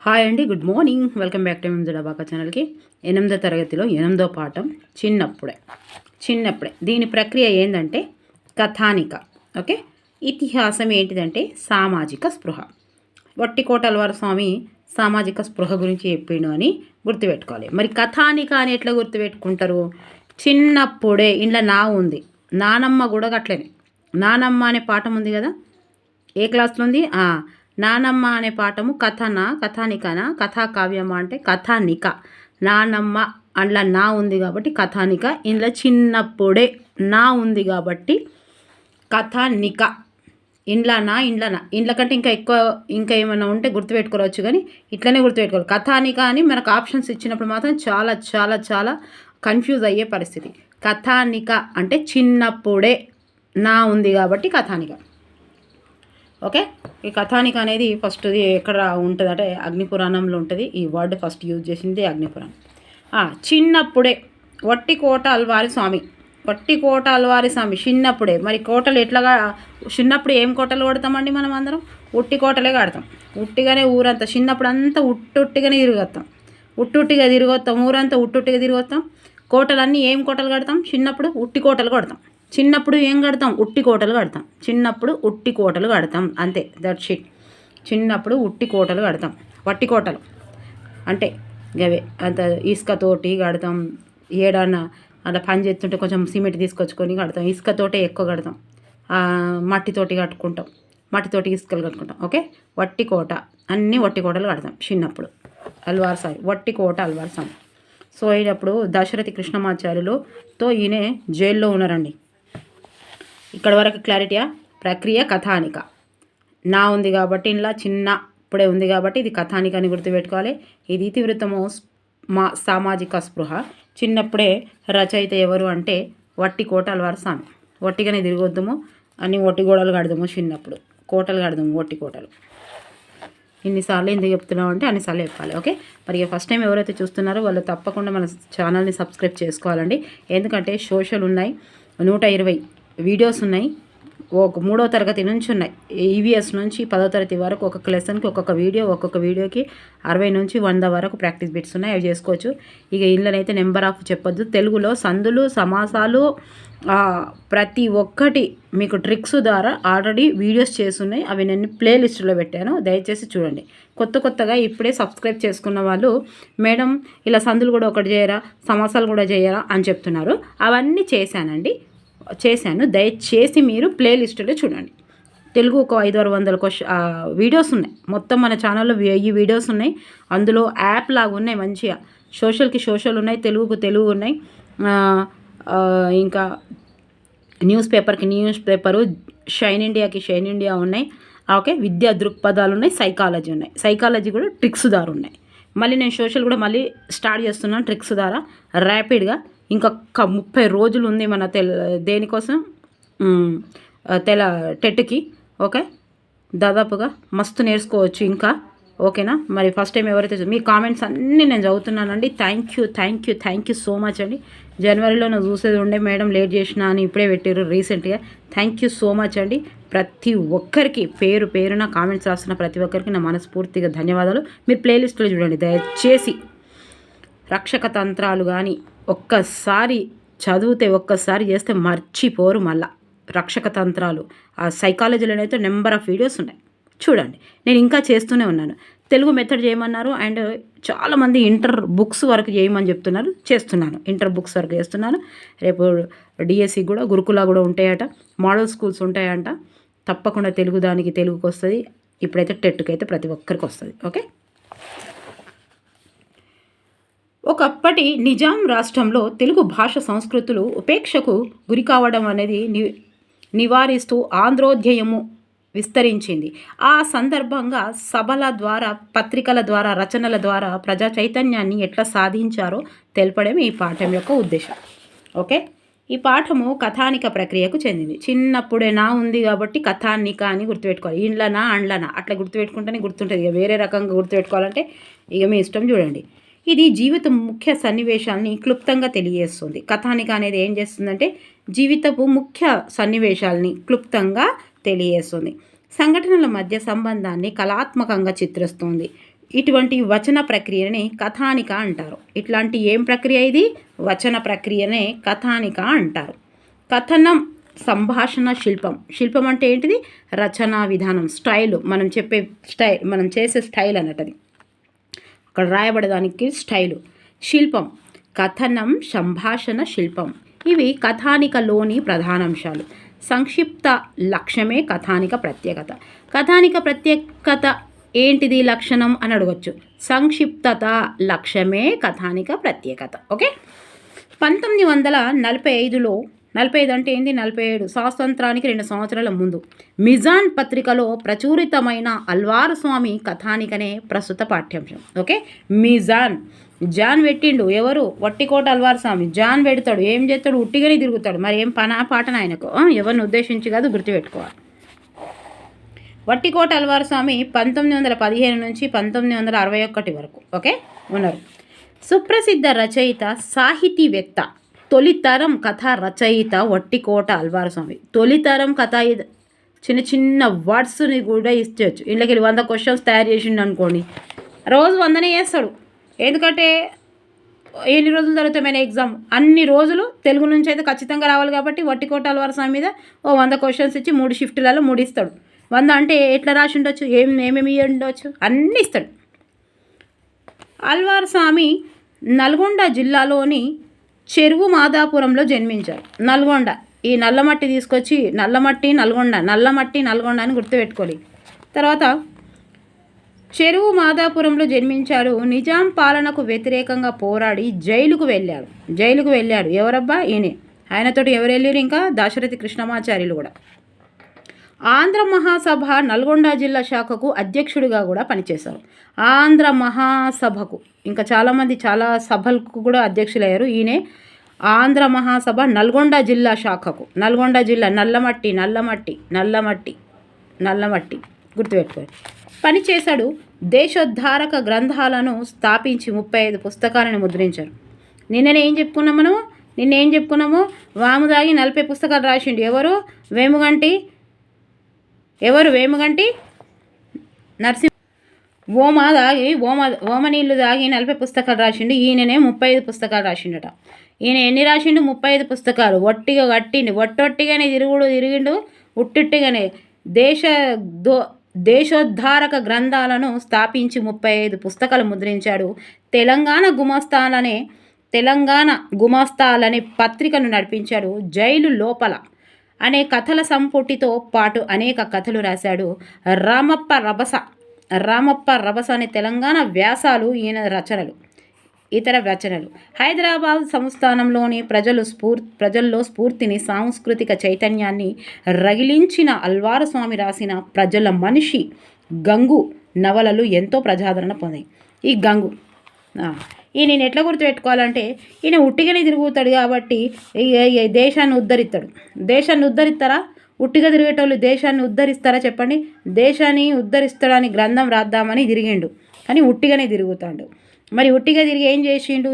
Hi అండి, good morning. Welcome back to డబాకా ఛానల్కి. 8వ తరగతిలో 8వ పాఠం చిన్నప్పుడే దీని ప్రక్రియ ఏంటంటే కథానిక. ఓకే, ఇతిహాసం ఏంటిదంటే సామాజిక స్పృహ. వట్టికోటలవారి స్వామి సామాజిక స్పృహ గురించి చెప్పిండు అని గుర్తుపెట్టుకోవాలి. మరి కథానిక అని ఎట్లా గుర్తుపెట్టుకుంటారు? చిన్నప్పుడే ఇంట్లో నా ఉంది, నానమ్మ కూడా అట్లనే. నానమ్మ అనే పాఠం ఉంది కదా, ఏ క్లాస్లో ఉంది? నానమ్మ అనే పాఠము కథానికనా కథాకావ్యమా అంటే కథానిక. నానమ్మ అందులో నా ఉంది కాబట్టి కథానిక. ఇందులో చిన్నప్పుడే నా ఉంది కాబట్టి కథానిక. ఇండ్ల కంటే ఇంకా ఏమైనా ఉంటే గుర్తుపెట్టుకోవచ్చు, కానీ ఇట్లనే గుర్తుపెట్టుకోవాలి. కథానిక అని మనకు ఆప్షన్స్ ఇచ్చినప్పుడు మాత్రం చాలా చాలా చాలా కన్ఫ్యూజ్ అయ్యే పరిస్థితి. కథానిక అంటే చిన్నప్పుడే నా ఉంది కాబట్టి కథానిక. ఓకే, ఈ కథానిక అనేది ఫస్ట్ ఎక్కడ ఉంటుంది అంటే అగ్నిపురాణంలో ఉంటుంది. ఈ వర్డ్ ఫస్ట్ యూజ్ చేసింది అగ్నిపురాణం. చిన్నప్పుడే వట్టికోట అల్వారి స్వామి చిన్నప్పుడే. మరి కోటలు ఎట్లాగా చిన్నప్పుడు ఏం కోటలు కొడతామండి మనం అందరం? ఉట్టి కోటలే కడతాం. ఉట్టిగానే ఊరంతా చిన్నప్పుడు అంతా ఉట్టుట్టిగానే తిరిగొస్తాం. ఊరంతా ఉట్టుట్టిగా తిరిగొస్తాం. కోటలన్నీ ఏం కోటలు కడతాం? చిన్నప్పుడు ఉట్టి కోటలు కడతాం. చిన్నప్పుడు ఏం కడతాం? ఉట్టి కోటలు కడతాం. అంతే, దట్ షిట్. చిన్నప్పుడు ఉట్టి కోటలు కడతాం. వట్టి కోటలు అంటే గవే, అంత ఇసుకతోటి కడతాం. ఏడన్నా అలా పని చేస్తుంటే కొంచెం సిమెంట్ తీసుకొచ్చుకొని కడతాం. ఇసుకతోటే ఎక్కువ కడతాం. మట్టితోటి కట్టుకుంటాం. మట్టితోటి ఇసుకలు కట్టుకుంటాం. ఓకే, వట్టి కోట, అన్నీ వట్టి కోటలు కడతాం చిన్నప్పుడు. వట్టి కోట అల్వార్ స్వామి. సో అయినప్పుడు దశరథి కృష్ణమాచార్యులతో ఈయన జైల్లో ఉన్నారండి. ఇక్కడ వరకు క్లారిటీయా? ప్రక్రియ కథానిక. నా ఉంది కాబట్టి ఇలా చిన్నప్పుడే ఉంది కాబట్టి ఇది కథానిక అని గుర్తుపెట్టుకోవాలి. ఇది ఇతివృత్తము సామాజిక స్పృహ. చిన్నప్పుడే రచయిత ఎవరు అంటే వట్టికోట అల్వార్ స్వామి. వట్టిగానే తిరగొద్దాము, అన్ని వట్టి గోడలు కడదాము. చిన్నప్పుడు కోటలు కడదాము, వట్టి కోటలు. ఇన్నిసార్లు ఎందుకు చెప్తున్నాం అంటే అన్నిసార్లు చెప్పాలి. ఓకే, మరి ఫస్ట్ టైం ఎవరైతే చూస్తున్నారో వాళ్ళు తప్పకుండా మన ఛానల్ని సబ్స్క్రైబ్ చేసుకోవాలండి. ఎందుకంటే సోషల్ ఉన్నాయి, 120 వీడియోస్ ఉన్నాయి. 3వ తరగతి నుంచి ఉన్నాయి. ఈవీఎస్ నుంచి 10వ తరగతి వరకు ఒక్కొక్క లెసన్కి ఒక్కొక్క వీడియోకి 60 నుంచి 100 వరకు ప్రాక్టీస్ బిట్స్ ఉన్నాయి. అవి చేసుకోవచ్చు. ఇక ఇళ్ళనైతే నెంబర్ ఆఫ్ చెప్పొద్దు. తెలుగులో సందులు సమాసాలు ప్రతి ఒక్కటి మీకు ట్రిక్స్ ద్వారా ఆల్రెడీ వీడియోస్ చేస్తున్నాయి. అవి నేను ప్లేలిస్ట్లో పెట్టాను, దయచేసి చూడండి. కొత్తగా ఇప్పుడే సబ్స్క్రైబ్ చేసుకున్న వాళ్ళు, మేడం ఇలా సందులు కూడా ఒకటి చేయరా, సమాసాలు కూడా చేయరా అని చెప్తున్నారు. అవన్నీ చేశాను. దయచేసి మీరు ప్లేలిస్టులో చూడండి. తెలుగు ఒక 500-600 వీడియోస్ ఉన్నాయి. మొత్తం మన ఛానల్లో 1000 వీడియోస్ ఉన్నాయి. అందులో యాప్ లాగా ఉన్నాయి. మంచిగా సోషల్కి సోషల్ ఉన్నాయి, తెలుగుకు తెలుగు ఉన్నాయి. ఇంకా న్యూస్ పేపరు, షైన్ ఇండియా ఉన్నాయి. ఓకే, విద్యా దృక్పథాలు ఉన్నాయి, సైకాలజీ కూడా ట్రిక్స్ ద్వారా ఉన్నాయి. మళ్ళీ నేను సోషల్ కూడా మళ్ళీ స్టార్ట్ చేస్తున్నాను ట్రిక్స్ ద్వారా ర్యాపిడ్గా. ఇంకొక 30 రోజులు ఉంది మన దేనికోసం, టెట్కి. ఓకే, దాదాపుగా మస్తు నేర్చుకోవచ్చు ఇంకా. ఓకేనా? మరి ఫస్ట్ టైం ఎవరైతే మీ కామెంట్స్ అన్నీ నేను చదువుతున్నానండి. థ్యాంక్ యూ సో మచ్ అండి. జనవరిలో నేను చూసేది ఉండే, మేడం లేట్ చేసినా అని ఇప్పుడే పెట్టారు రీసెంట్గా. థ్యాంక్ యూ సో మచ్ అండి. ప్రతి ఒక్కరికి పేరున కామెంట్స్ రాస్తున్న ప్రతి ఒక్కరికి నా మనస్ఫూర్తిగా ధన్యవాదాలు. మీరు ప్లేలిస్ట్లో చూడండి దయచేసి. రక్షక తంత్రాలు కానీ ఒక్కసారి చదివితే, ఒక్కసారి చేస్తే మర్చిపోరు మళ్ళా. రక్షక తంత్రాలు, ఆ సైకాలజీలోనైతే నెంబర్ ఆఫ్ వీడియోస్ ఉన్నాయి, చూడండి. నేను ఇంకా చేస్తూనే ఉన్నాను. తెలుగు మెథడ్ చేయమన్నారు, అండ్ చాలామంది ఇంటర్ బుక్స్ వరకు చేయమని చెప్తున్నారు. ఇంటర్ బుక్స్ వరకు చేస్తున్నాను. రేపు డిఎస్సి కూడా గురుకులా కూడా ఉంటాయట, మోడల్ స్కూల్స్ ఉంటాయంట. తప్పకుండా తెలుగుకి వస్తుంది. ఇప్పుడైతే టెట్కి అయితే ప్రతి ఒక్కరికి వస్తుంది. ఓకే, ఒకప్పటి నిజాం రాష్ట్రంలో తెలుగు భాష సంస్కృతులు ఉపేక్షకు గురి కావడం అనేది నివారిస్తూ ఆంధ్రోధ్యయము విస్తరించింది. ఆ సందర్భంగా సభల ద్వారా, పత్రికల ద్వారా, రచనల ద్వారా ప్రజా చైతన్యాన్ని ఎట్లా సాధించారో తెలపడం ఈ పాఠం యొక్క ఉద్దేశం. ఓకే, ఈ పాఠము కథానిక ప్రక్రియకు చెందింది. చిన్నప్పుడే నా ఉంది కాబట్టి కథానిక అని గుర్తుపెట్టుకోవాలి. ఇండ్లనా అండ్లనా అట్లా గుర్తుపెట్టుకుంటేనే గుర్తుంటుంది. ఇక వేరే రకంగా గుర్తుపెట్టుకోవాలంటే ఇక మీ ఇష్టం. చూడండి, ఇది జీవితం ముఖ్య సన్నివేశాలని క్లుప్తంగా తెలియజేస్తుంది. కథానిక అనేది ఏం చేస్తుందంటే జీవితపు ముఖ్య సన్నివేశాలని క్లుప్తంగా తెలియజేస్తుంది. సంఘటనల మధ్య సంబంధాన్ని కళాత్మకంగా చిత్రిస్తుంది. ఇటువంటి వచన ప్రక్రియనే కథానిక అంటారు. ఇట్లాంటి ఏం ప్రక్రియ ఇది? వచన ప్రక్రియనే కథానిక అంటారు. కథనం సంభాషణ శిల్పం. శిల్పం అంటే ఏంటిది? రచనా విధానం, స్టైల్, మనం చెప్పే స్టైల్, మనం చేసే స్టైల్ అన్నది. అక్కడ రాయబడేదానికి స్టైలు. శిల్పం కథనం, సంభాషణ, శిల్పం ఇవి కథానికలోని ప్రధానాంశాలు. సంక్షిప్త లక్ష్యమే కథానిక ప్రత్యేకత. కథానిక ప్రత్యేకత ఏంటిది లక్షణం అని అడగచ్చు. సంక్షిప్తత లక్ష్యమే కథానిక ప్రత్యేకత. ఓకే. 1945లో 45 అంటే ఏంది? 47 స్వాతంత్రానికి 2 సంవత్సరాల ముందు మిజాన్ పత్రికలో ప్రచురితమైన అల్వార్ స్వామి కథానికనే ప్రస్తుత పాఠ్యాంశం. ఓకే. మిజాన్ జాన్ పెట్టిండు. ఎవరు? వట్టికోట అల్వార్ స్వామి. జాన్ పెడతాడు. ఏం చేస్తాడు? ఉట్టిగానే తిరుగుతాడు. మరి ఏం పనా పాటన ఆయనకు? ఎవరిని ఉద్దేశించి కాదు, గుర్తుపెట్టుకోవాలి. వట్టికోట అల్వార్ స్వామి 1915 నుంచి 1961 వరకు ఓకే ఉన్నారు. సుప్రసిద్ధ రచయిత, సాహితీవేత్త, తొలితరం కథ రచయిత వట్టికోట అల్వార్ స్వామి. తొలితరం కథ చిన్న చిన్న వర్డ్స్ని కూడా ఇచ్చేయచ్చు. ఇంట్లోకి 100 క్వశ్చన్స్ తయారు చేసిండు అనుకోండి, రోజు 100నే చేస్తాడు. ఎందుకంటే ఎన్ని రోజులు జరుగుతాయి ఎగ్జామ్? అన్ని రోజులు తెలుగు నుంచి అయితే ఖచ్చితంగా రావాలి కాబట్టి వట్టికోట అల్వార్ స్వామి మీద 100 క్వశ్చన్స్ ఇచ్చి 3 షిఫ్ట్లలో 3 ఇస్తాడు. 100 అంటే ఎట్లా రాసి ఉండొచ్చు, ఏమేమి ఉండొచ్చు, అన్నీ ఇస్తాడు. అల్వార్ స్వామి నల్గొండ జిల్లాలోని చెరువు మాదాపురంలో జన్మించారు. నల్గొండ, ఈ నల్లమట్టి తీసుకొచ్చి నల్లమట్టి నల్గొండ అని గుర్తుపెట్టుకోవాలి. తర్వాత చెరువు మాదాపురంలో జన్మించాడు. నిజాం పాలనకు వ్యతిరేకంగా పోరాడి జైలుకు వెళ్ళాడు. ఎవరబ్బా? ఈయనే. ఆయనతోటి ఎవరు వెళ్ళారు? ఇంకా దాశరథి కృష్ణమాచార్యులు కూడా. ఆంధ్ర మహాసభ నల్గొండ జిల్లా శాఖకు అధ్యక్షుడిగా కూడా పనిచేశారు. ఆంధ్ర మహాసభకు ఇంకా చాలామంది చాలా సభలకు కూడా అధ్యక్షులయ్యారు. ఈయనే ఆంధ్ర మహాసభ నల్గొండ జిల్లా శాఖకు. నల్గొండ జిల్లా నల్లమట్టి గుర్తుపెట్టుకోండి. పనిచేశాడు. దేశోద్ధారక గ్రంథాలను స్థాపించి 35 పుస్తకాలను ముద్రించారు. నిన్నేం చెప్పుకున్నాము? వాము దాగి 40 పుస్తకాలు రాసిండు. ఎవరు? వేముగంటి నరసింహ. ఓమ నీళ్ళు దాగి 40 పుస్తకాలు రాసిండు. ఈయననే 35 పుస్తకాలు రాసిండట. ఈయన ఎన్ని రాసిండు? 35 పుస్తకాలు. ఒట్టిగా కట్టిండు. ఒట్టొట్టిగానే తిరిగిండు. ఉట్టిగానే దేశోద్ధారక గ్రంథాలను స్థాపించి 35 పుస్తకాలు ముద్రించాడు. తెలంగాణ గుమాస్తాలనే పత్రికను నడిపించాడు. జైలు లోపల అనే కథల సంపుటితో పాటు అనేక కథలు రాశాడు. రామప్ప రభస అనే తెలంగాణ వ్యాసాలు ఈయన ఇతర రచనలు. హైదరాబాద్ సంస్థానంలోని ప్రజల్లో స్ఫూర్తిని, సాంస్కృతిక చైతన్యాన్ని రగిలించిన అల్వార్ స్వామి రాసిన ప్రజల మనిషి గంగు నవలలు ఎంతో ప్రజాదరణ పొందాయి. ఈ గంగు ఈయన ఎట్లా గుర్తుపెట్టుకోవాలంటే, ఈయన ఉట్టిగానే తిరుగుతాడు కాబట్టి దేశాన్ని ఉద్ధరిస్తారా? ఉట్టిగా తిరిగేటోళ్ళు దేశాన్ని ఉద్ధరిస్తారా చెప్పండి? దేశాన్ని ఉద్ధరిస్తాడని గ్రంథం రాద్దామని తిరిగిండు, కానీ ఉట్టిగానే తిరుగుతాడు. మరి ఉట్టిగా తిరిగి ఏం చేసిండు?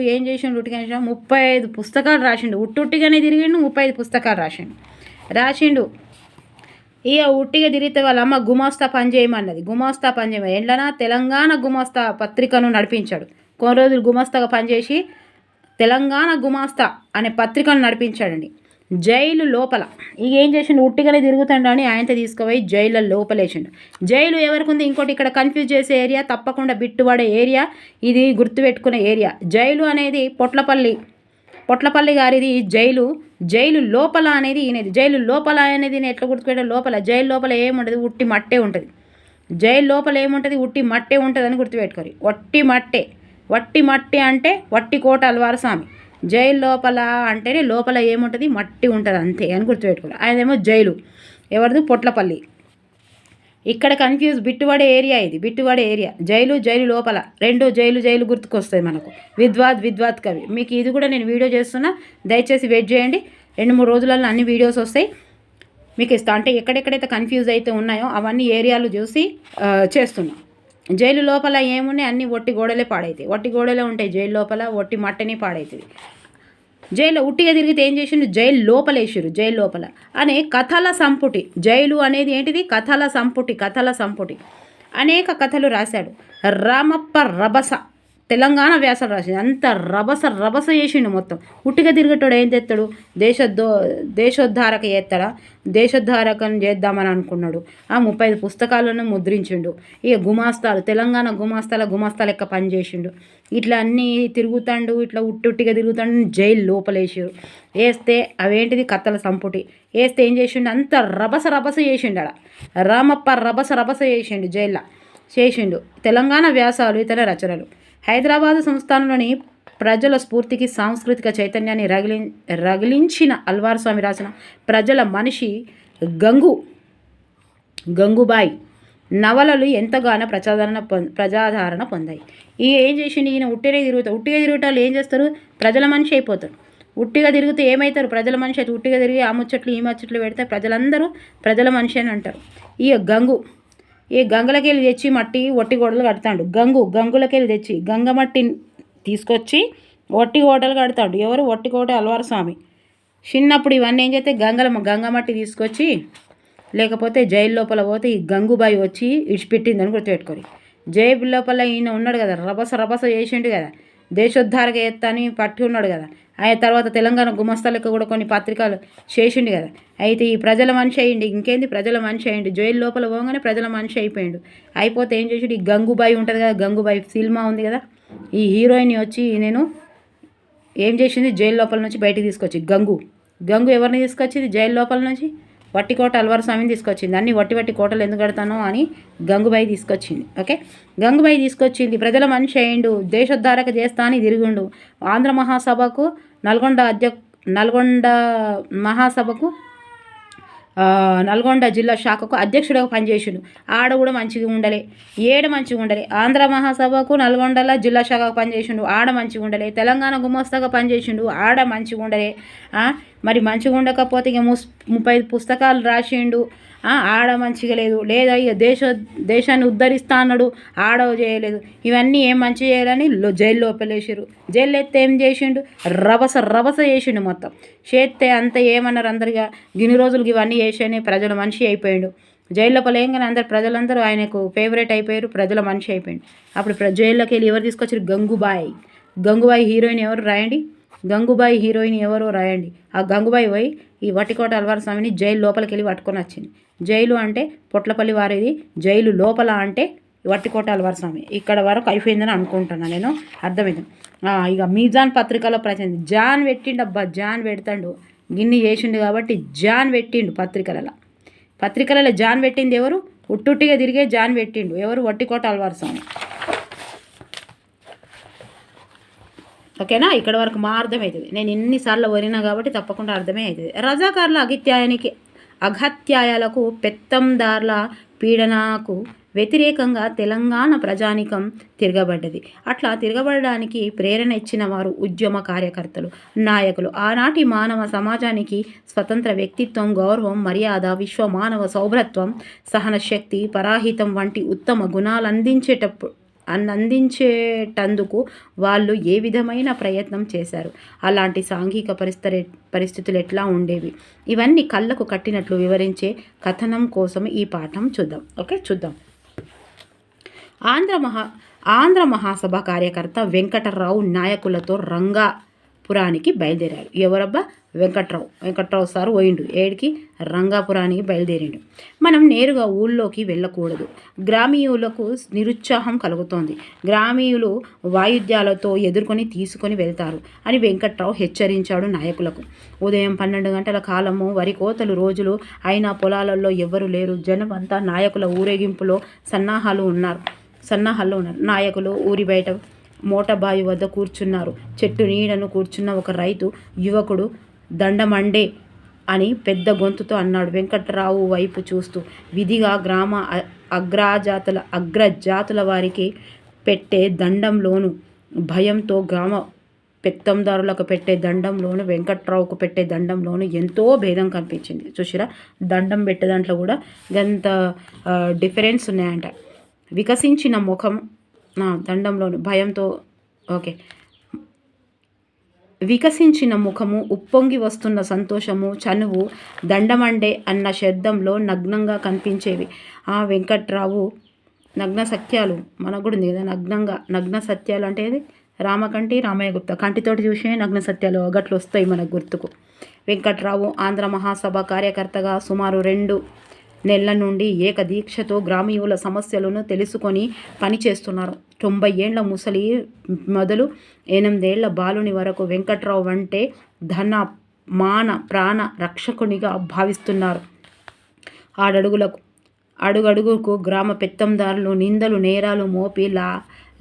ఉట్టిగా 35 పుస్తకాలు రాసిండు. ఉట్టిగానే తిరిగిండు, 35 పుస్తకాలు రాసిండు. ఇక ఉట్టిగా తిరిగితే వాళ్ళ అమ్మ గుమాస్తా పని చేయమన్నది. ఎండ్లనా తెలంగాణ గుమాస్తా పత్రికను నడిపించాడు. కొన్ని రోజులు గుమాస్తాగా పనిచేసి తెలంగాణ గుమాస్తా అనే పత్రికను నడిపించాడండి. జైలు లోపల ఇక ఏం చేసిండు? ఉట్టిగానే తిరుగుతాడు అని ఆయనతో తీసుకుపోయి జైలు లోపలేసిండు. జైలు ఎవరికి ఉంది? ఇంకోటి ఇక్కడ కన్ఫ్యూజ్ చేసే ఏరియా, తప్పకుండా బిట్టుపడే ఏరియా, ఇది గుర్తుపెట్టుకునే ఏరియా. జైలు అనేది పొట్లపల్లి గారిది జైలు లోపల అనేది ఈయనది. జైలు లోపల అనేది ఎట్లా గుర్తుపెట్టే? జైలు లోపల ఏముంటుంది? ఉట్టి మట్టే ఉంటుంది. జైలు లోపల ఏముంటుంది? ఉట్టి మట్టే ఉంటుంది అని గుర్తుపెట్టుకోరు. వట్టి మట్టి అంటే వట్టికోట అల్వార్ స్వామి. జైలు లోపల అంటేనే లోపల ఏముంటుంది? మట్టి ఉంటుంది అంతే అని గుర్తుపెట్టుకోరు. ఆయనేమో జైలు ఎవరిది? పొట్లపల్లి. ఇక్కడ కన్ఫ్యూజ్ బిట్టుబడే ఏరియా ఇది. జైలు లోపల రెండు జైలు గుర్తుకొస్తాయి మనకు. విద్వాత్ కవి. మీకు ఇది కూడా నేను వీడియో చేస్తున్నా, దయచేసి వెయిట్ చేయండి. 2-3 రోజులలో అన్ని వీడియోస్ వస్తాయి మీకు ఇస్తా. అంటే ఎక్కడెక్కడైతే కన్ఫ్యూజ్ అయితే ఉన్నాయో అవన్నీ ఏరియాలు చూసి చేస్తున్నా. జైలు లోపల ఏమున్నాయి? అన్ని ఒట్టి గోడలే పాడవుతాయి. ఒట్టి గోడలే ఉంటాయి జైలు లోపల. ఒట్టి మట్టని పాడవుతుంది. జైల్లో ఉట్టిగా తిరిగితే ఏం చేసిండు? జైలు లోపల అనే కథల సంపుటి. జైలు అనేది ఏంటిది? కథల సంపుటి. అనేక కథలు రాశాడు. రామప్ప రభస తెలంగాణ వ్యాసాలు రాసింది. అంత రభస చేసిండు మొత్తం. ఉట్టిగా తిరిగేటోడు ఏం తెస్తాడు? దేశోద్ధారక చేస్తాడా? దేశోద్ధారకం చేద్దామని అనుకున్నాడు. 35 పుస్తకాలను ముద్రించిండు. ఇక తెలంగాణ గుమాస్తా లెక్క పనిచేసిండు. ఇట్లా అన్నీ తిరుగుతాండు, ఇట్లా ఉట్టిగా తిరుగుతాండు. జైలు లోపలేసారు. వేస్తే అవేంటిది కత్తల సంపుటి వేస్తే ఏం చేసిండు? అంత రభస చేసిండు. అలా రామప్ప రభస చేసిండు. జైల్లో చేసిండు. తెలంగాణ వ్యాసాలు ఇతర రచనలు. హైదరాబాదు సంస్థానంలోని ప్రజల స్ఫూర్తికి సాంస్కృతిక చైతన్యాన్ని రగిలించిన అల్వార్ స్వామి రాసిన ప్రజల మనిషి గంగూబాయి నవలలు ఎంతగానో ప్రజాదరణ పొందాయి. ఏం చేసిండు ఈయన? ఉట్టిగా తిరుగుతారు. ఏం చేస్తారు? ప్రజల మనిషి అయిపోతారు. ఉట్టిగా తిరిగితే ఏమవుతారు? ప్రజల మనిషి అయితే ఉట్టిగా తిరిగి ఆ ముచ్చట్లు ఈ ముచ్చట్లు పెడితే ప్రజలందరూ ప్రజల మనిషి అని అంటారు. ఈ గంగలకెళ్ళి తెచ్చి మట్టి ఒట్టి గోడలు కడతాడు. గంగులకెళ్ళి తెచ్చి గంగ మట్టిని తీసుకొచ్చి ఒట్టి గోడలు కడతాడు. ఎవరు? ఒట్టికోట అల్వార్ స్వామి. చిన్నప్పుడు ఇవన్నీ ఏం చేస్తే గంగ మట్టి తీసుకొచ్చి, లేకపోతే జైలు లోపల పోతే ఈ గంగుబాయి వచ్చి ఇడిచిపెట్టిందని గుర్తుపెట్టుకోరు. జైలు లోపల ఈయన ఉన్నాడు కదా, రభస చేసిండు కదా, దేశోద్ధారక ఎత్త అని పట్టి ఉన్నాడు కదా. ఆయన తర్వాత తెలంగాణ గుమస్తాలకు కూడా కొన్ని పత్రికలు చేసిండు కదా. అయితే ఈ ప్రజల మనిషి అయ్యిండు. ఇంకేంది? ప్రజల మనిషి అయ్యిండు. జైలు లోపల పోగానే ప్రజల మనిషి అయిపోయిండు. అయిపోతే ఏం చేసిండు? ఈ గంగుబాయి ఉంటుంది కదా, గంగుబాయి సినిమా ఉంది కదా, ఈ హీరోయిన్ వచ్చి నేను ఏం చేసింది? జైలు లోపల నుంచి బయటికి తీసుకొచ్చి గంగు ఎవరిని తీసుకొచ్చింది? జైలు లోపల నుంచి వట్టికోట అల్వార్ స్వామిని తీసుకొచ్చింది. అన్ని వట్టి కోటలు ఎందుకు కడతానో అని గంగుబాయి తీసుకొచ్చింది. ఓకే, గంగుబాయి తీసుకొచ్చింది. ప్రజల మనిషి అయ్యిండు. దేశోద్ధారక చేస్తా అని తిరిగిండు. ఆంధ్ర మహాసభకు నల్గొండ జిల్లా శాఖకు అధ్యక్షుడిగా పనిచేసిండు. ఆడ కూడా మంచిగా ఉండలే, మంచిగా ఉండలే. ఆంధ్ర మహాసభకు నల్గొండల జిల్లా శాఖకు పనిచేసిండు. ఆడ మంచిగా ఉండలే. తెలంగాణ గుమస్తాగా పనిచేసిండు. ఆడ మంచిగా ఉండలే. మరి మంచిగా ఉండకపోతే ఇక 35 పుస్తకాలు రాసిండు. ఆడ మంచిగా లేదు. లేదా ఇక దేశాన్ని ఉద్ధరిస్తా అన్నాడు, ఆడ చేయలేదు. ఇవన్నీ ఏం మంచి చేయాలని జైలు లోపలేసారు. జైలు ఎత్తే ఏం చేసిండు? రభస చేసిండు మొత్తం. చేస్తే అంత ఏమన్నారు? అందరిగా గిన్ని రోజులకి ఇవన్నీ చేసేనే ప్రజల మనిషి అయిపోయాడు. జైలు లోపల ఏంగానే ప్రజలందరూ ఆయనకు ఫేవరెట్ అయిపోయారు. ప్రజల మనిషి అయిపోయాడు. అప్పుడు జైల్లోకి వెళ్ళి ఎవరు తీసుకొచ్చారు? గంగుబాయి హీరోయిన్ ఎవరు? రాయండి. గంగుబాయి హీరోయిన్ ఎవరో రాయండి. ఆ గంగుబాయి పోయి ఈ వట్టికోట అల్వార్ స్వామిని జైలు లోపలికి వెళ్ళి పట్టుకొని వచ్చింది. జైలు అంటే పొట్లపల్లి వారిది, జైలు లోపల అంటే వట్టికోట అల్వార్ స్వామి. ఇక్కడ వరకు అయిపోయిందని అనుకుంటున్నాను నేను. అర్థమైంది. ఇక మీజాన్ పత్రికలో ప్రచారం జాన్ పెట్టిండు. జాన్ పెడతాడు. గిన్ని చేసిండు కాబట్టి జాన్ పెట్టిండు పత్రికలలో జాన్ పెట్టింది ఎవరు? ఉట్టుట్టిగా తిరిగే జాన్ పెట్టిండు. ఎవరు? వట్టికోట అల్వార్ స్వామి. ఓకేనా? ఇక్కడ వరకు మా అర్థమవుతుంది. నేను ఎన్నిసార్లు వరినా కాబట్టి తప్పకుండా అర్థమే అవుతుంది. రజాకారుల అఘత్యాయాలకు పెత్తందార్ల పీడనకు వ్యతిరేకంగా తెలంగాణ ప్రజానికం తిరగబడ్డది. అట్లా తిరగబడడానికి ప్రేరణ ఇచ్చిన వారు ఉద్యమ కార్యకర్తలు, నాయకులు. ఆనాటి మానవ సమాజానికి స్వతంత్ర వ్యక్తిత్వం, గౌరవం, మర్యాద, విశ్వ మానవ సౌభ్రత్వం, సహనశక్తి, పరాహితం వంటి ఉత్తమ గుణాలు అందించేటందుకు వాళ్ళు ఏ విధమైన ప్రయత్నం చేశారు? అలాంటి సాంఘిక పరిస్థితులు ఎట్లా ఉండేవి? ఇవన్నీ కళ్ళకు కట్టినట్లు వివరించే కథనం కోసం ఈ పాఠం చూద్దాం. ఓకే, చూద్దాం. ఆంధ్ర మహాసభ కార్యకర్త వెంకటరావు నాయకులతో రంగాపురానికి బయలుదేరారు. ఎవరబ్బా? వెంకట్రావు సార్ పోయిండు. ఏడికి? రంగాపురానికి బయలుదేరిండు. మనం నేరుగా ఊళ్ళోకి వెళ్ళకూడదు. గ్రామీయులకు నిరుత్సాహం కలుగుతోంది. గ్రామీయులు వాయిద్యాలతో ఎదుర్కొని తీసుకొని వెళ్తారు అని వెంకట్రావు హెచ్చరించాడు నాయకులకు. ఉదయం 12 గంటల కాలము, వరి కోతలు రోజులు అయినా పొలాలలో ఎవ్వరూ లేరు. జనం అంతా నాయకుల ఊరేగింపులో సన్నాహాలు ఉన్నారు. నాయకులు ఊరి బయట మోటబావి వద్ద కూర్చున్నారు. చెట్టు నీడను కూర్చున్న ఒక రైతు యువకుడు దండమండే అని పెద్ద గొంతుతో అన్నాడు. వెంకట్రావు వైపు చూస్తూ, విధిగా గ్రామ అగ్రజాతుల వారికి పెట్టే దండంలోను, భయంతో గ్రామ పెత్తందారులకు పెట్టే దండంలోను, వెంకట్రావుకు పెట్టే దండంలోను ఎంతో భేదం కనిపించింది. చూసిరా? దండం పెట్టే దాంట్లో కూడా ఎంత డిఫరెన్స్ ఉన్నాయంట. వికసించిన ముఖం దండంలోను, భయంతో వికసించిన ముఖము, ఉప్పొంగి వస్తున్న సంతోషము, చనువు దండమండే అన్న శబ్దంలో నగ్నంగా కనిపించేవి. వెంకట్రావు నగ్న సత్యాలు మనకు కూడా ఉంది కదా, నగ్న సత్యాలు అంటే ఏది, రామకంటి రామయ్య గుప్తా కంటితోటి చూసే నగ్న సత్యాలు గట్లు వస్తాయి మనకు గుర్తుకు. వెంకట్రావు ఆంధ్ర మహాసభ కార్యకర్తగా సుమారు 2 నెలల నుండి ఏకదీక్షతో గ్రామీయుల సమస్యలను తెలుసుకొని పనిచేస్తున్నారు. 90 ఏండ్ల ముసలి మొదలు 8 ఏళ్ల బాలుని వరకు వెంకట్రావు అంటే ధన మాన ప్రాణ రక్షకునిగా భావిస్తున్నారు. అడుగడుగుకు గ్రామ పెత్తందారులు నిందలు నేరాలు మోపి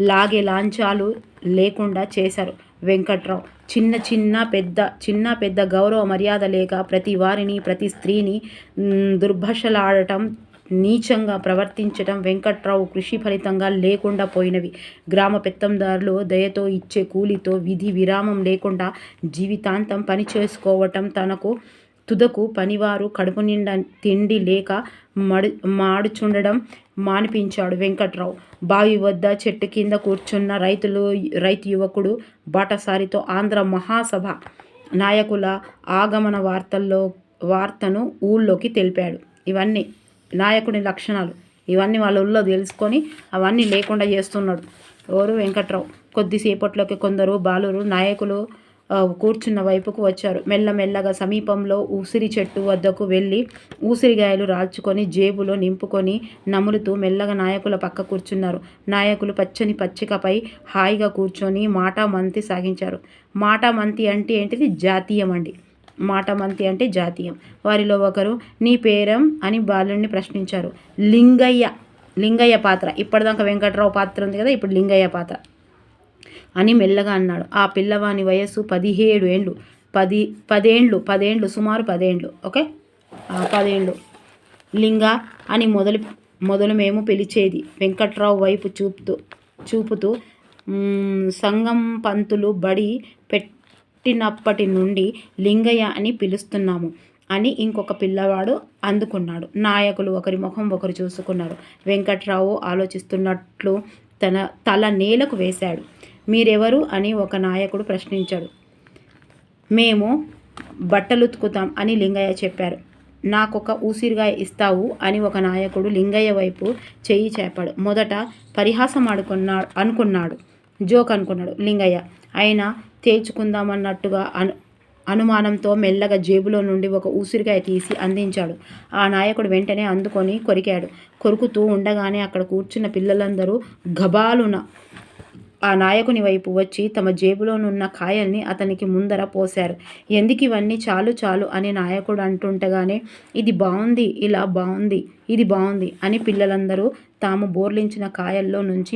లాగే లాంఛాలు లేకుండా చేశారు. వెంకట్రావు చిన్న పెద్ద గౌరవ మర్యాద లేక ప్రతి వారిని ప్రతి స్త్రీని దుర్భాషలాడటం నీచంగా ప్రవర్తించటం వెంకట్రావు కృషి ఫలితంగా లేకుండా పోయినవి. గ్రామ పెత్తందారులు దయతో ఇచ్చే కూలితో విధి విరామం లేకుండా జీవితాంతం పని చేసుకోవటం తనకు తుదకు పనివారు కడుపు నిండా తిండి లేక మాడుచుండడం మానిపించాడు వెంకట్రావు. బావి వద్ద చెట్టు కింద కూర్చున్న రైతు యువకుడు బాటసారితో ఆంధ్ర మహాసభ నాయకుల ఆగమన వార్తను ఊళ్ళోకి తెలిపాడు. ఇవన్నీ నాయకుడి లక్షణాలు, ఇవన్నీ వాళ్ళ ఊళ్ళో తెలుసుకొని అవన్నీ లేకుండా చేస్తున్నాడు ఎవరు, వెంకట్రావు. కొద్దిసేపట్లోకి కొందరు బాలురు నాయకులు కూర్చున్న వైపుకు వచ్చారు. మెల్లమెల్లగా సమీపంలో ఉసిరి చెట్టు వద్దకు వెళ్ళి ఊసిరిగాయలు రాల్చుకొని జేబులో నింపుకొని నములుతూ మెల్లగా నాయకుల పక్క కూర్చున్నారు. నాయకులు పచ్చని పచ్చికపై హాయిగా కూర్చొని మాటామంతి సాగించారు. మాటామంతి అంటే ఏంటిది? జాతీయం అండి. మాటామంతి అంటే జాతీయం. వారిలో ఒకరు నీ పేరం అని బాలుని ప్రశ్నించారు. లింగయ్య పాత్ర. ఇప్పటిదాకా వెంకట్రావు పాత్ర ఉంది కదా, ఇప్పుడు లింగయ్య పాత్ర అని మెల్లగా అన్నాడు. ఆ పిల్లవాని వయస్సు 17 ఏండ్లు. 10 ఏండ్లు సుమారు 10 ఏండ్లు. ఓకే, 10 ఏండ్లు. లింగ అని మొదలు మేము పిలిచేది. వెంకట్రావు వైపు చూపుతూ సంగం పంతులు బడి పెట్టినప్పటి నుండి లింగయ్య అని పిలుస్తున్నాము అని ఇంకొక పిల్లవాడు అందుకున్నాడు. నాయకులు ఒకరి ముఖం ఒకరు చూసుకున్నారు. వెంకట్రావు ఆలోచిస్తున్నట్లు తల నేలకు వేశాడు. మీరెవరు అని ఒక నాయకుడు ప్రశ్నించాడు. మేము బట్టలుతుకుతాం అని లింగయ్య చెప్పారు. నాకొక ఊసిరిగాయ ఇస్తావు అని ఒక నాయకుడు లింగయ్య వైపు చెయ్యి చేపాడు. మొదట పరిహాసం జోక్ అనుకున్నాడు లింగయ్య. అయినా తేల్చుకుందామన్నట్టుగా అనుమానంతో మెల్లగా జేబులో నుండి ఒక ఊసిరిగాయ తీసి అందించాడు. ఆ నాయకుడు వెంటనే అందుకొని కొరికాడు. కొరుకుతూ ఉండగానే అక్కడ కూర్చున్న పిల్లలందరూ గబాలున ఆ నాయకుని వైపు వచ్చి తమ జేబులోనున్న కాయల్ని అతనికి ముందర పోశారు. ఎందుకు ఇవన్నీ, చాలు చాలు అని నాయకుడు అంటుండగానే ఇది బాగుంది, ఇలా బాగుంది, ఇది బాగుంది అని పిల్లలందరూ తాము బోర్లించిన కాయల్లో నుంచి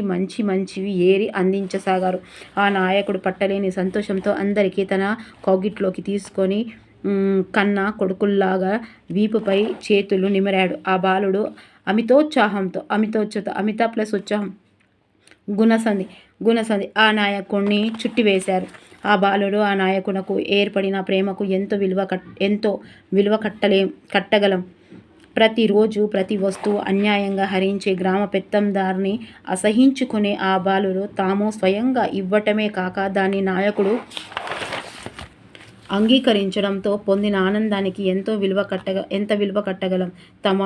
మంచివి ఏరి అందించసాగారు. ఆ నాయకుడు పట్టలేని సంతోషంతో అందరికీ తన కౌగిట్లోకి తీసుకొని కన్న కొడుకుల్లాగా వీపుపై చేతులు నిమిరాడు. ఆ బాలుడు అమిత ప్లస్ ఉత్సాహం గుణసంది ఆ నాయకుడిని చుట్టివేశారు. ఆ బాలుడు ఆ నాయకునకు ఏర్పడిన ప్రేమకు ఎంతో విలువ కట్టగలం. ప్రతిరోజు ప్రతి వస్తువు అన్యాయంగా హరించే గ్రామ పెత్తందారిని అసహించుకునే ఆ బాలురు తాము స్వయంగా ఇవ్వటమే కాక దాన్ని నాయకుడు అంగీకరించడంతో పొందిన ఆనందానికి ఎంత విలువ కట్టగలం. తమ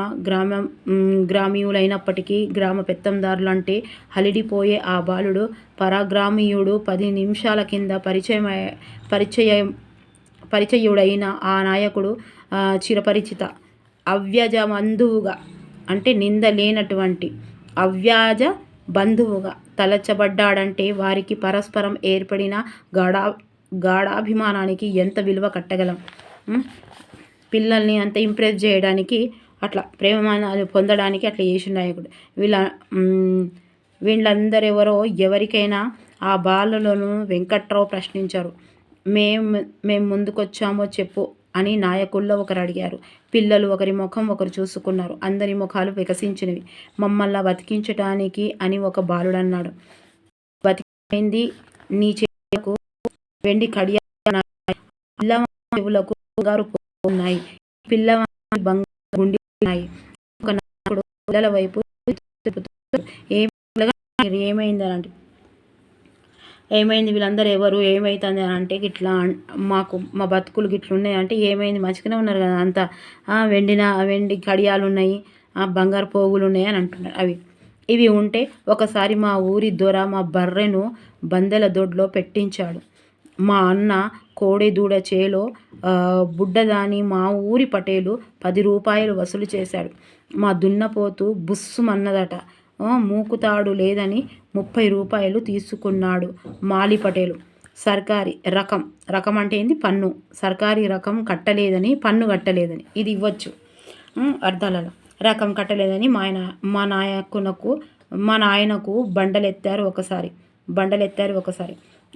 గ్రామీయులైనప్పటికీ గ్రామ పెత్తందారులంటే హలిడిపోయే ఆ బాలుడు పరగ్రామీయుడు. 10 నిమిషాల కింద పరిచయుడైన ఆ నాయకుడు చిరపరిచిత అవ్యాజ బంధువుగా, అంటే నింద లేనటువంటి అవ్యాజ బంధువుగా తలచబడ్డాడంటే వారికి పరస్పరం ఏర్పడిన గాఢాభిమానానికి ఎంత విలువ కట్టగలం. పిల్లల్ని అంత ఇంప్రెస్ చేయడానికి, అట్లా ప్రేమానాలు పొందడానికి అట్లా చేసిన నాయకుడు. వీళ్ళందరెవరో ఎవరికైనా ఆ బాలులను వెంకట్రావు ప్రశ్నించారు. మేం ముందుకొచ్చామో చెప్పు అని నాయకుల్లో ఒకరు అడిగారు. పిల్లలు ఒకరి ముఖం ఒకరు చూసుకున్నారు. అందరి ముఖాలు వికసించినవి. మమ్మల్ని బతికించటానికి అని ఒక బాలుడన్నాడు. బతికింది నీ చెవులకు వెండి కడియాలు, పిల్లవాని చెవులకు బంగారు ఉన్నాయి, పిల్లవాని బంగారు గుండి ఉన్నాయి. ఒక నాయకుడు పిల్లల వైపు ఏమైంది అని అంటే, ఏమైంది వీళ్ళందరూ ఎవరు, ఏమవుతుంది అని అంటే, ఇట్లా మా బతుకులు గిట్లున్నాయి అంటే, ఏమైంది మంచిగానే ఉన్నారు కదా అంతా, వెండి కడియాలు ఉన్నాయి, బంగారు పోగులు ఉన్నాయి అని అంటున్నారు. అవి ఇవి ఉంటే ఒకసారి మా ఊరి దొర మా బర్రెను బందెల దొడ్లో పెట్టించాడు. మా అన్న కోడెదూడ చేలో బుడ్డదాని మా ఊరి పటేలు 10 రూపాయలు వసూలు చేశాడు. మా దున్నపోతు బుస్సుమన్నదట. మూకుతాడు లేదని 30 రూపాయలు తీసుకున్నాడు మాలి పటేలు. సర్కారీ రకం, రకం అంటే ఏంది? పన్ను. సర్కారీ రకం కట్టలేదని, పన్ను కట్టలేదని ఇది ఇవ్వచ్చు అర్థాలలో. రకం కట్టలేదని మా నాయనకు బండలెత్తారు ఒకసారి.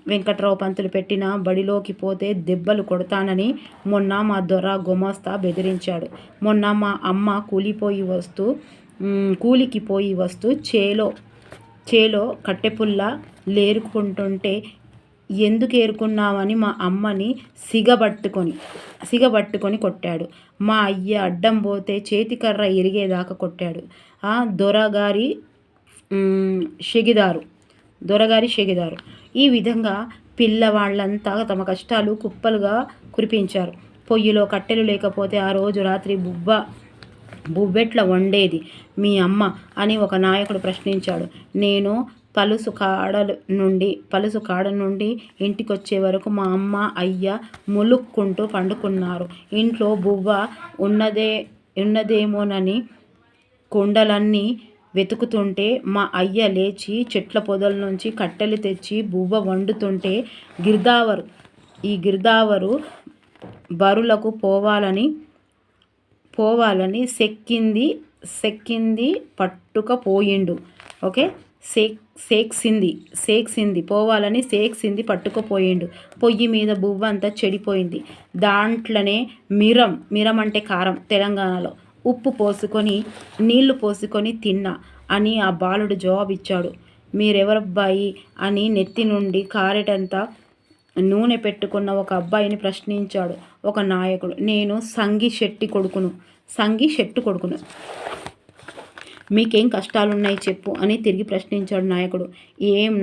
వెంకట్రావు పంతులు పెట్టిన బడిలోకి పోతే దెబ్బలు కొడతానని మొన్న మా దొర గుమాస్తా బెదిరించాడు. మొన్న మా అమ్మ కూలికి పోయి వస్తూ చేలో కట్టెపుల్ల లేరుకుంటుంటే ఎందుకు ఏరుకున్నావని మా అమ్మని సిగబట్టుకొని కొట్టాడు. మా అయ్య అడ్డం పోతే చేతికర్ర ఇరిగేదాకా కొట్టాడు. దొరగారి షెగిదారు. ఈ విధంగా పిల్లవాళ్ళంతా తమ కష్టాలు కుప్పలుగా కురిపించారు. పొయ్యిలో కట్టెలు లేకపోతే ఆ రోజు రాత్రి బువ్వెట్ల వండేది మీ అమ్మ అని ఒక నాయకుడు ప్రశ్నించాడు. నేను పలుసు కాడ నుండి ఇంటికొచ్చే వరకు మా అమ్మ అయ్య ములుక్కుంటూ పండుకున్నారు. ఇంట్లో బువ్వ ఉన్నదేమోనని కుండలన్నీ వెతుకుతుంటే మా అయ్య లేచి చెట్ల పొదల నుంచి కట్టెలు తెచ్చి బువ్వ వండుతుంటే గిర్దావరు బరులకు పోవాలని సెక్కింది పట్టుకపోయిండు. ఓకే, సేక్సింది పట్టుకుపోయిండు. పొయ్యి మీద బువ్వ అంతా చెడిపోయింది. దాంట్లోనే మిరం అంటే కారం తెలంగాణలో, ఉప్పు పోసుకొని నీళ్లు పోసుకొని తిన్నా అని ఆ బాలుడు జవాబిచ్చాడు. మీరెవరబ్బాయి అని నెత్తి నుండి కారేటంత నూనె పెట్టుకున్న ఒక అబ్బాయిని ప్రశ్నించాడు ఒక నాయకుడు. నేను సంగి శెట్టి కొడుకును. మీకేం కష్టాలున్నాయి చెప్పు అని తిరిగి ప్రశ్నించాడు నాయకుడు.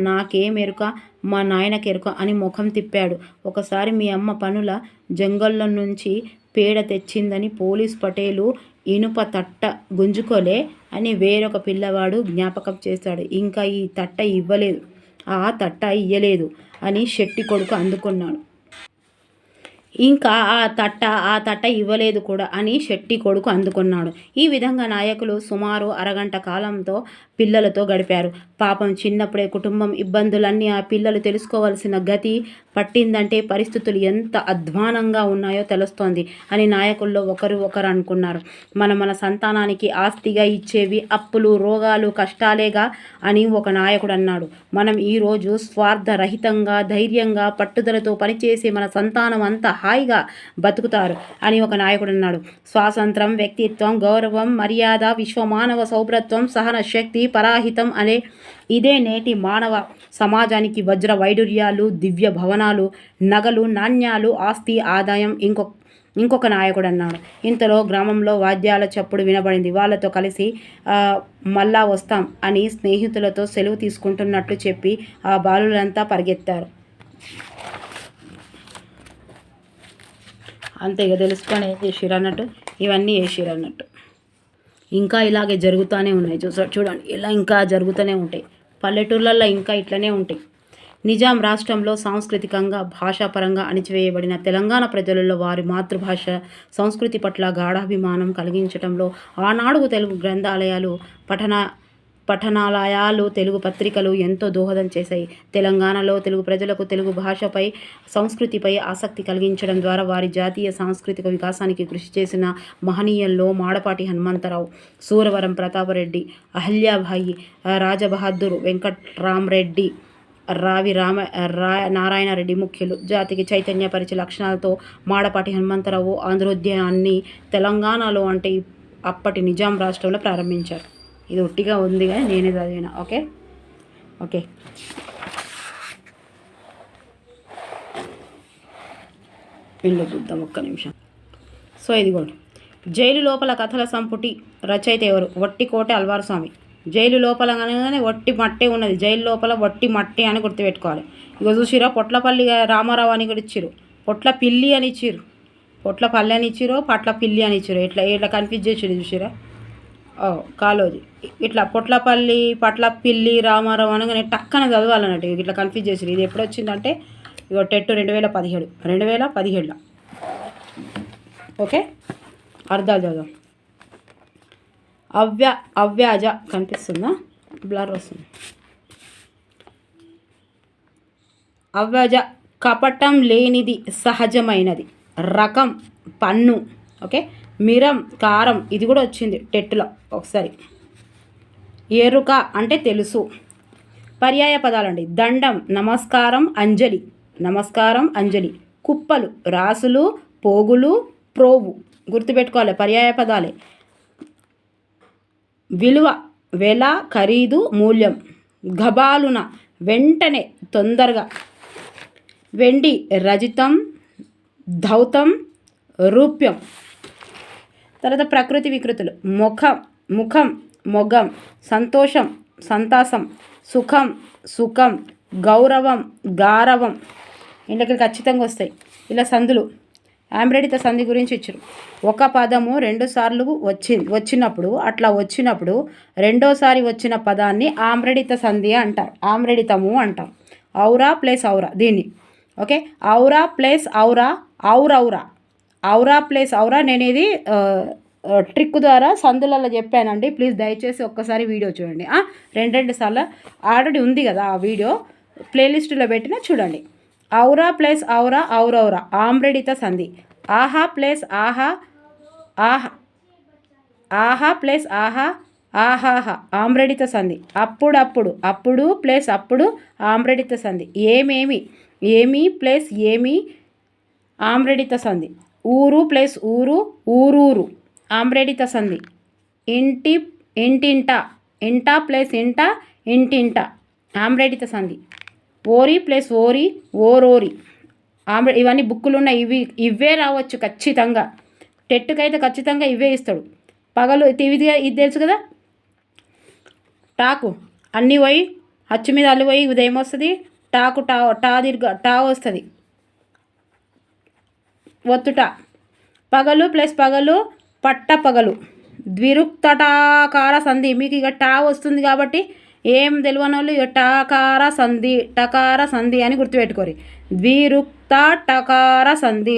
నాకేం ఎరుక, మా నాయనకెరుక అని ముఖం తిప్పాడు. ఒకసారి మీ అమ్మ పనుల జంగల్లో నుంచి పేడ తెచ్చిందని పోలీస్ పటేలు ఇనుప తట్ట గుంజుకోలే అని వేరొక పిల్లవాడు జ్ఞాపకం చేశాడు. ఇంకా ఆ తట్ట ఇయ్యలేదు అని శెట్టి కొడుకు అందుకున్నాడు. ఇంకా ఆ తట్ట ఇవ్వలేదు కూడా అని శెట్టి కొడుకు అందుకున్నాడు. ఈ విధంగా నాయకులు సుమారు అరగంట కాలంతో పిల్లలతో గడిపారు. పాపం చిన్నప్పుడే కుటుంబం ఇబ్బందులన్నీ ఆ పిల్లలు తెలుసుకోవాల్సిన గతి పట్టిందంటే పరిస్థితులు ఎంత అధ్వానంగా ఉన్నాయో తెలుస్తోంది అని నాయకుల్లో ఒకరు అనుకున్నారు. మన సంతానానికి ఆస్తిగా ఇచ్చేవి అప్పులు, రోగాలు, కష్టాలేగా అని ఒక నాయకుడు అన్నాడు. మనం ఈరోజు స్వార్థరహితంగా, ధైర్యంగా, పట్టుదలతో పనిచేసే మన సంతానం అంతా హాయిగా బతుకుతారు అని ఒక నాయకుడు అన్నాడు. స్వాతంత్రం, వ్యక్తిత్వం, గౌరవం, మర్యాద, విశ్వమానవ సౌభ్రత్వం, సహన శక్తి, పరాహితం అనే ఇదే నేటి మానవ సమాజానికి వజ్ర వైడూర్యాలు, దివ్య భవనాలు, నగలు, నాణ్యాలు, ఆస్తి, ఆదాయం. ఇంకొక నాయకుడు అన్నాడు. ఇంతలో గ్రామంలో వాద్యాల చప్పుడు వినబడింది. వాళ్ళతో కలిసి మళ్ళా వస్తాం అని స్నేహితులతో సెలవు తీసుకుంటున్నట్లు చెప్పి ఆ బాలులంతా పరిగెత్తారు. అంతే ఇక తెలుసుకొని ఏం చేసిరన్నట్టు, ఇవన్నీ వేసిరన్నట్టు. ఇంకా ఇలాగే జరుగుతూనే ఉన్నాయి. చూడండి ఇలా ఇంకా జరుగుతూనే ఉంటాయి. పల్లెటూర్లలో ఇంకా ఇట్లనే ఉంటాయి. నిజాం రాష్ట్రంలో సాంస్కృతికంగా, భాషాపరంగా అణిచివేయబడిన తెలంగాణ ప్రజలలో వారి మాతృభాష, సంస్కృతి పట్ల గాఢాభిమానం కలిగించడంలో ఆనాడు తెలుగు గ్రంథాలయాలు, పఠనాలయాలు, తెలుగు పత్రికలు ఎంతో దోహదం చేశాయి. తెలంగాణలో తెలుగు ప్రజలకు తెలుగు భాషపై, సంస్కృతిపై ఆసక్తి కలిగించడం ద్వారా వారి జాతీయ సాంస్కృతిక వికాసానికి కృషి చేసిన మహనీయుల్లో మాడపాటి హనుమంతరావు, సూరవరం ప్రతాపరెడ్డి, అహల్యాబాయి, రాజబహదూర్, వెంకట్రామరెడ్డి, రావి నారాయణరెడ్డి ముఖ్యులు. జాతికి చైతన్యపరిచే లక్షణాలతో మాడపాటి హనుమంతరావు ఆంధ్రోద్యమాన్ని తెలంగాణలో అంటే అప్పటి నిజాం రాష్ట్రంలో ప్రారంభించారు. ఇది ఒట్టిగా ఉంది కానీ నేనే చదివిన. ఓకే ఇల్లు చూద్దాం ఒక్క నిమిషం. సో ఇదిగోండి, జైలు లోపల కథల సంపుటి రచయిత ఎవరు? వట్టికోట అల్వారుస్వామి. జైలు లోపల అనగానే వట్టి మట్టే ఉన్నది. జైలు లోపల వట్టి మట్టి అని గుర్తుపెట్టుకోవాలి. ఇక చూసిరా, పొట్లపల్లి రామారావు అని కూడా ఇచ్చిరు, పొట్ల పిల్లి అని ఇచ్చిరు, పొట్ల పల్లి అని ఇచ్చిరో పట్ల పిల్లి అని ఇచ్చిరో, ఇట్లా కన్ఫ్యూజ్ చేసిరు చూసిరా. కాలోజీ ఇట్లా పొట్లపల్లి పట్లపిల్లి రామారావు అనగానే టక్కన చదవాలన్నట్టు ఇట్లా కన్ఫ్యూజ్ చేసి ఇది ఎప్పుడు వచ్చిందంటే ఇగో టెట్ 2017 ఓకే అర్థాలు చదువు. అవ్యాజ కనిపిస్తుందా, బ్లర్ వస్తుంది. అవ్యాజ కపటం లేనిది, సహజమైనది. రకం పన్ను, ఓకే. మిరం కారం, ఇది కూడా వచ్చింది టెట్లో ఒకసారి. ఎరుక అంటే తెలుసు. పర్యాయ పదాలండి. దండం నమస్కారం, అంజలి కుప్పలు రాసులు, పోగులు, ప్రోవు, గుర్తుపెట్టుకోవాలి పర్యాయ పదాలే. విలువ వెల, ఖరీదు, మూల్యం. గబాలున వెంటనే, తొందరగా. వెండి రజితం, ధౌతం, రూప్యం. తర్వాత ప్రకృతి వికృతులు. ముఖం మొగం, సంతోషం సంతాసం, సుఖం గౌరవం గారవం. ఇంట్లోకి ఖచ్చితంగా వస్తాయి. ఇలా సందులు ఆమ్రేడిత సంధి గురించి ఇచ్చారు. ఒక పదము 2 సార్లు వచ్చినప్పుడు రెండోసారి వచ్చిన పదాన్ని ఆమ్రేడిత సంధి అంటారు, ఆమ్రేడితము అంటాం. ఔరా ప్లస్ ఔరా దీన్ని, ఓకే. ఔరా ప్లస్ ఔరా, ఔరా ప్లస్ ఔరా. నేను ఇది ట్రిక్ ద్వారా సందులలో చెప్పానండి. ప్లీజ్ దయచేసి ఒక్కసారి వీడియో చూడండి. 2 సార్లు ఆల్రెడీ ఉంది కదా ఆ వీడియో, ప్లేలిస్టులో పెట్టినా చూడండి. ఔరా ప్లస్ ఔరా, ఔరౌరా ఆమ్రేడిత సంధి. ఆహా ప్లస్ ఆహా, ఆహా ప్లస్ ఆహా, ఆహాహా ఆమ్రేడిత సంధి. అప్పుడు ప్లస్ అప్పుడు ఆమ్రేడిత సంధి. ఏమి ప్లస్ ఏమి ఆమ్రేడిత సంధి. ఊరు ప్లస్ ఊరు, ఊరూరు ఆమ్రేడిత సంధి. ఇంట ప్లస్ ఇంటింట ఆమ్రేడిత సంధి. ఓరి ప్లస్ ఓరి, ఓరోరి ఇవన్నీ బుక్కులు ఉన్నాయి. ఇవే రావచ్చు ఖచ్చితంగా. టెట్టుకైతే ఖచ్చితంగా ఇవే ఇస్తాడు. పగలు ఇది తెలుసు కదా. టాకు అన్నీ పోయి అచ్చు మీద అల్లు పోయి ఇది ఏమొస్తుంది, టాకు టా వస్తుంది, ఒత్తుట. పగలు ప్లస్ పగలు, పట్ట పగలు. ద్విరుక్తటాకార సంధి. మీకు ఇక టా వస్తుంది కాబట్టి ఏం తెలియని వాళ్ళు టకార సంధి అని గుర్తుపెట్టుకోరు. ద్విరుక్త టకార సంధి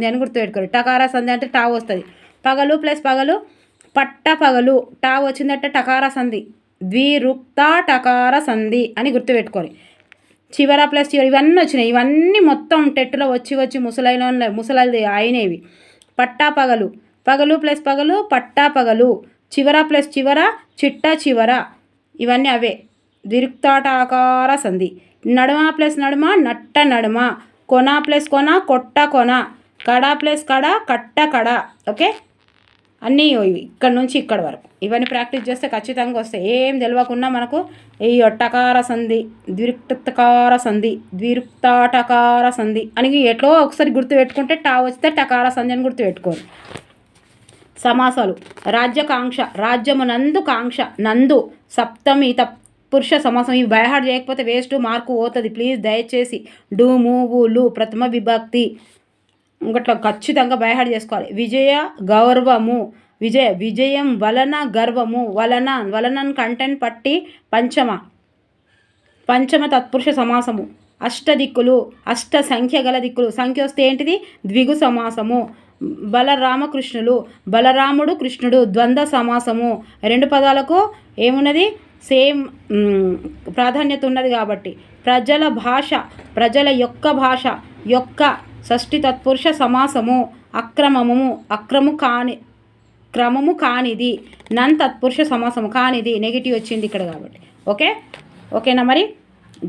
అని గుర్తుపెట్టుకోరు. టకార సంధి అంటే టా వస్తుంది. పగలు ప్లస్ పగలు, పట్ట పగలు, టా వచ్చిందంటే టకార సంధి. ద్విరుక్త టకార సంధి అని గుర్తుపెట్టుకోరు. చివర ప్లస్ చివర ఇవన్నీ వచ్చినాయి. ఇవన్నీ మొత్తం టెట్లో వచ్చి ముసలైది అయినవి. పట్టా పగలు ప్లస్ పగలు, పట్టా పగలు. చివర ప్లస్ చివర, చిట్ట చివర, ఇవన్నీ అవే. ద్విరుక్తాటాకార సంధి. నడుమ ప్లస్ నడుమ, నట్ట నడుమ. కొన ప్లస్ కొన, కొట్ట కొన. కడ ప్లస్ కడ, కట్ట కడ, ఓకే. అన్నీ ఇక్కడ నుంచి ఇక్కడ వరకు ఇవన్నీ ప్రాక్టీస్ చేస్తే ఖచ్చితంగా వస్తాయి. ఏం తెలియకుండా మనకు ఈ టకార సంధి, ద్విరుక్తకార సంధి, ద్విరుక్తాటకార సంధి అని ఎట్లో ఒకసారి గుర్తుపెట్టుకుంటే టా వస్తే టకార సంధి అని గుర్తుపెట్టుకోరు. సమాసాలు. రాజ్యకాంక్ష, రాజ్యమునందు కాంక్ష, నందు సప్తమి తత్పురుష సమాసం. ఇవి బైహార్డ్ చేయకపోతే వేస్ట్, మార్కు పోతుంది. ప్లీజ్ దయచేసి. డు మూవులు ప్రథమ విభక్తి ఇంకట్లా ఖచ్చితంగా బైహార్డ్ చేసుకోవాలి. విజయ గౌరవము, విజయం వలన గర్వము, వలన కంటెంట్ పట్టి పంచమ తత్పురుష సమాసము. అష్టదిక్కులు, అష్ట సంఖ్య గల దిక్కులు. సంఖ్య వస్తే ఏంటిది, ద్విగు సమాసము. బలరామకృష్ణులు, బలరాముడు కృష్ణుడు ద్వంద్వ సమాసము. 2 పదాలకు ఏమున్నది, సేమ్ ప్రాధాన్యత ఉన్నది కాబట్టి. ప్రజల భాష, ప్రజల యొక్క భాష, యొక్క షష్ఠి తత్పురుష సమాసము. క్రమము కానిది, నన్ తత్పురుష సమాసము. కానిది నెగిటివ్ వచ్చింది ఇక్కడ కాబట్టి, ఓకేనా. మరి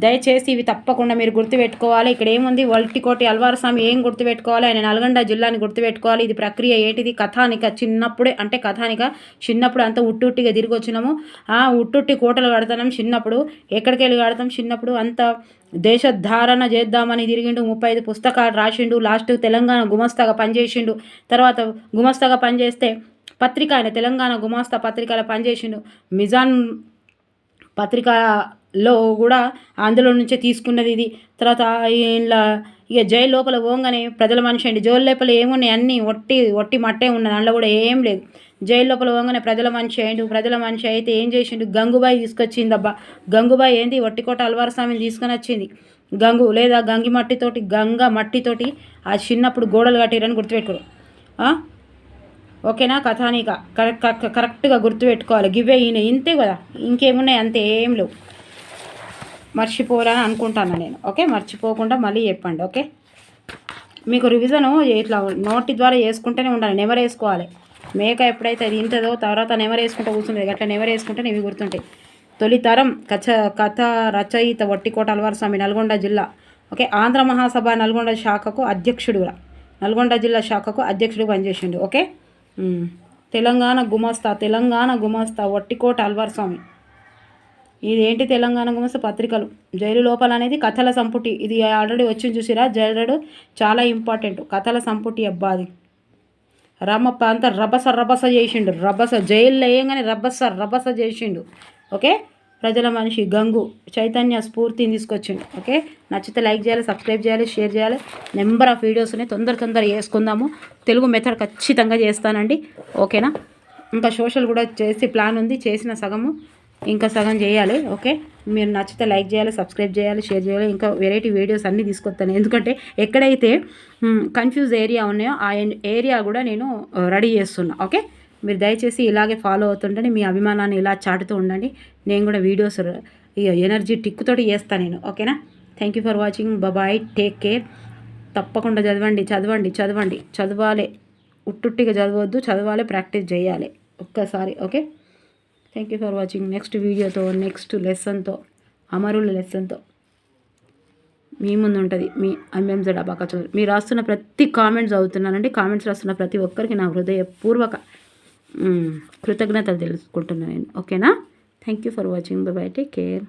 దయచేసి ఇవి తప్పకుండా మీరు గుర్తుపెట్టుకోవాలి. ఇక్కడ ఏముంది, వల్టికోటి అల్వారస్వామి ఏం గుర్తుపెట్టుకోవాలి, ఆయన నల్గొండ జిల్లాని గుర్తుపెట్టుకోవాలి. ఇది ప్రక్రియ ఏంటిది, కథానిక. చిన్నప్పుడే అంటే కథానిక చిన్నప్పుడు అంతా ఉట్టుగా తిరిగి వచ్చినాము. ఉట్టుట్టి కోటలు కడతాం చిన్నప్పుడు. ఎక్కడికి వెళ్ళి కడతాం చిన్నప్పుడు, అంత దేశధారణ చేద్దామని తిరిగిండు. 35 పుస్తకాలు రాసిండు. లాస్ట్ తెలంగాణ గుమస్తాగా పనిచేసిండు. తర్వాత గుమస్తాగా పనిచేస్తే పత్రిక, ఆయన తెలంగాణ గుమాస్తా పత్రికలో పనిచేసిండు. మిజాన్ పత్రికలో కూడా అందులో నుంచే తీసుకున్నది ఇది. తర్వాత ఇలా ఇక జైలు లోపల పోగానే ప్రజల మనిషి అండి. జైలు లోపల ఏమున్నాయి, అన్నీ ఒట్టి మట్టే ఉన్నది. అందులో కూడా ఏం లేదు. జైలు లోపల పోగానే ప్రజల మనిషి అయిండు. ప్రజల మనిషి అయితే ఏం చేసిండు, గంగుబాయి తీసుకొచ్చిందబ్బా. గంగుబాయి ఏంది, వట్టికోట అల్వార్ స్వామిని తీసుకొని వచ్చింది. గంగు లేదా గంగి మట్టితోటి, గంగ మట్టితోటి ఆ చిన్నప్పుడు గోడలు కట్టిరని గుర్తుపెట్టుకోడు. ఓకేనా, కథానిక కరెక్ట్గా గుర్తుపెట్టుకోవాలి. గివే ఈయన ఇంతే కదా, ఇంకేమున్నాయి, అంతే ఏం లేవు. మర్చిపోవాలని అనుకుంటాను నేను. ఓకే, మర్చిపోకుండా మళ్ళీ చెప్పండి. ఓకే, మీకు రివిజను ఇట్లా నోటి ద్వారా వేసుకుంటూనే ఉండాలి. నెమరు వేసుకోవాలి. మేక ఎప్పుడైతే అది ఇంటదో తర్వాత నెమరు వేసుకుంటూ కూర్చుంటుంది. అట్లా నెమరు వేసుకుంటే ఇవి గుర్తుంటాయి. తొలితరం కథ రచయిత వట్టికోట అల్వార్ స్వామి, నల్గొండ జిల్లా. ఓకే, ఆంధ్ర మహాసభ నల్గొండ శాఖకు అధ్యక్షుడుగా, నల్గొండ జిల్లా శాఖకు అధ్యక్షుడు పనిచేసిండు. ఓకే, తెలంగాణ గుమస్తా వట్టికోట అల్వార్ స్వామి. ఇదేంటి, తెలంగాణ గుమస్తా పత్రికలు, జైలు లోపల అనేది కథల సంపుటి. ఇది ఆల్రెడీ వచ్చింది చూసిరా, జైలు చాలా ఇంపార్టెంట్. కథల సంపుటి అబ్బా. అది రామప్ప అంతా రభస చేసిండు. జైల్లో వేయగానే రభస చేసిండు. ఓకే, ప్రజల మనిషి గంగు చైతన్య స్ఫూర్తిని తీసుకొచ్చిండు. ఓకే, నచ్చితే లైక్ చేయాలి, సబ్స్క్రైబ్ చేయాలి, షేర్ చేయాలి. నెంబర్ ఆఫ్ వీడియోస్ని తొందర చేసుకుందాము. తెలుగు మెథడ్ ఖచ్చితంగా చేస్తానండి. ఓకేనా, ఇంకా సోషల్ కూడా చేసి ప్లాన్ ఉంది, చేసిన సగము, ఇంకా సగం చేయాలి. ఓకే, మీరు నచ్చితే లైక్ చేయాలి, సబ్స్క్రైబ్ చేయాలి, షేర్ చేయాలి. ఇంకా వెరైటీ వీడియోస్ అన్నీ తీసుకొస్తాను. ఎందుకంటే ఎక్కడైతే కన్ఫ్యూజ్ ఏరియా ఉన్నాయో ఆ ఏరియా కూడా నేను రెడీ చేస్తున్నా. ఓకే, మీరు దయచేసి ఇలాగే ఫాలో అవుతుండండి. మీ అభిమానాన్ని ఇలా చాటుతూ ఉండండి. నేను కూడా వీడియోస్ ఎనర్జీ టిక్కుతోటి చేస్తాను నేను. ఓకేనా, thank you for watching. Bye, take care. తప్పకుండా చదవాలి. ఉట్టుట్టిగా చదవద్దు, చదవాలి, ప్రాక్టీస్ చేయాలి ఒక్కసారి. Okay, thank you for watching. Next వీడియోతో, నెక్స్ట్ లెసన్తో, అమరుల లెసన్తో మీ ముందు ఉంటుంది మీ ఎంఎంజెడ్ అబాకస్. మీరు రాస్తున్న ప్రతి కామెంట్స్ చదువుతున్నానండి. కామెంట్స్ రాస్తున్న ప్రతి ఒక్కరికి నా హృదయపూర్వక కృతజ్ఞతలు తెలుసుకుంటున్నాను నేను. ఓకేనా, thank you for watching. Bye, take care.